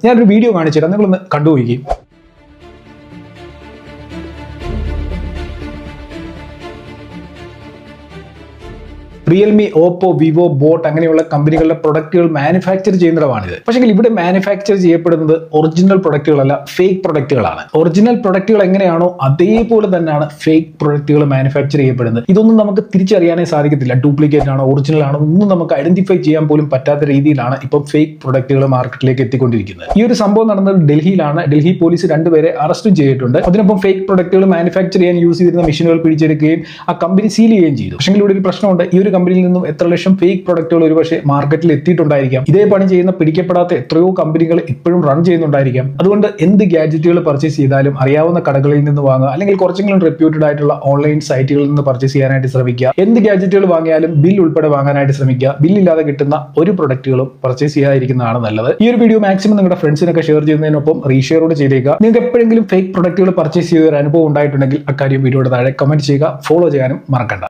ഞാനൊരു വീഡിയോ കാണിച്ചു തരാം, നിങ്ങളൊന്ന് കണ്ടുപോയിക്കും. റിയൽമി, ഓപ്പോ, വിവോ, ബോട്ട് അങ്ങനെയുള്ള കമ്പനികളുടെ പ്രൊഡക്റ്റുകൾ മാനുഫാക്ചർ ചെയ്യുന്നിടമാണിത്. പക്ഷേ ഇവിടെ മാനുഫാക്ചർ ചെയ്യപ്പെടുന്നത് ഒറിജിനൽ പ്രൊഡക്റ്റുകളല്ല, ഫേക്ക് പ്രൊഡക്റ്റുകളാണ്. ഒറിജിനൽ പ്രൊഡക്റ്റുകൾ എങ്ങനെയാണോ അതേപോലെ തന്നെയാണ് ഫേക്ക് പ്രൊഡക്റ്റുകൾ മാനുഫാക്ചർ ചെയ്യപ്പെടുന്നത്. ഇതൊന്നും നമുക്ക് തിരിച്ചറിയാനേ സാധിക്കത്തില്ല. ഡ്യൂപ്ലിക്കേറ്റ് ആണോ ഒറിജിനൽ ആണോ ഒന്നും നമുക്ക് ഐഡന്റിഫൈ ചെയ്യാൻ പോലും പറ്റാത്ത രീതിയിലാണ് ഇപ്പം ഫേക്ക് പ്രൊഡക്റ്റുകൾ മാർക്കറ്റിലേക്ക് എത്തിക്കൊണ്ടിരിക്കുന്നത്. ഈ ഒരു സംഭവം നടന്നത് ഡൽഹിയിലാണ്. ഡൽഹി പോലീസ് 2 പേരെ അറസ്റ്റും ചെയ്തിട്ടുണ്ട്. അതിനൊപ്പം ഫേക്ക് പ്രൊഡക്റ്റുകൾ മാനുഫാക്ചർ ചെയ്യാൻ യൂസ് ചെയ്തിരുന്ന മെഷീനുകൾ പിടിച്ചെടുക്കുകയും ആ കമ്പനി സീൽ ചെയ്യുകയും ചെയ്തു. പക്ഷേ ഇവിടെ ഒരു പ്രശ്നമുണ്ട്. ഈ ഒരു കമ്പനിയിൽ നിന്നും എത്ര ലക്ഷം ഫേക്ക് പ്രൊഡക്റ്റുകൾ ഒരുപക്ഷെ മാർക്കറ്റിൽ എത്തിയിട്ടുണ്ടായിരിക്കാം. ഇതേ പണി ചെയ്യുന്ന പിടിക്കപ്പെടാത്ത എത്രയോ കമ്പനികൾ ഇപ്പോഴും റൺ ചെയ്യുന്നുണ്ടായിരിക്കാം. അതുകൊണ്ട് എന്ത് ഗാഡ്ജറ്റുകൾ പർച്ചേസ് ചെയ്താലും അറിയാവുന്ന കടകളിൽ നിന്ന് വാങ്ങുക, അല്ലെങ്കിൽ കുറച്ചെങ്കിലും റെപ്യൂട്ടഡ് ആയിട്ടുള്ള ഓൺലൈൻ സൈറ്റുകളിൽ നിന്ന് പർച്ചേസ് ചെയ്യാനായിട്ട് ശ്രമിക്കുക. എന്ത് ഗാഡ്ജറ്റുകൾ വാങ്ങിയാലും ബിൽ ഉൾപ്പെടെ വാങ്ങാനായിട്ട് ശ്രമിക്കുക. ബില്ലില്ലാതെ കിട്ടുന്ന ഒരു പ്രൊഡക്റ്റുകളും പർച്ചേസ് ചെയ്യാതിരിക്കുന്നതാണ് നല്ലത്. ഈ ഒരു വീഡിയോ മാക്സിമം നിങ്ങളുടെ ഫ്രണ്ട്സിനൊക്കെ ഷെയർ ചെയ്യുന്നതിനൊപ്പം റീഷെയറോട് ചെയ്തേക്കുക. നിങ്ങൾക്ക് എപ്പോഴെങ്കിലും ഫേക്ക് പ്രൊഡക്റ്റുകൾ പർച്ചേസ് ചെയ്ത ഒരു അനുഭവം ഉണ്ടായിട്ടുണ്ടെങ്കിൽ അക്കാര്യം വീഡിയോയുടെ താഴെ കമന്റ് ചെയ്യുക. ഫോളോ ചെയ്യാനും മറക്കണ്ട.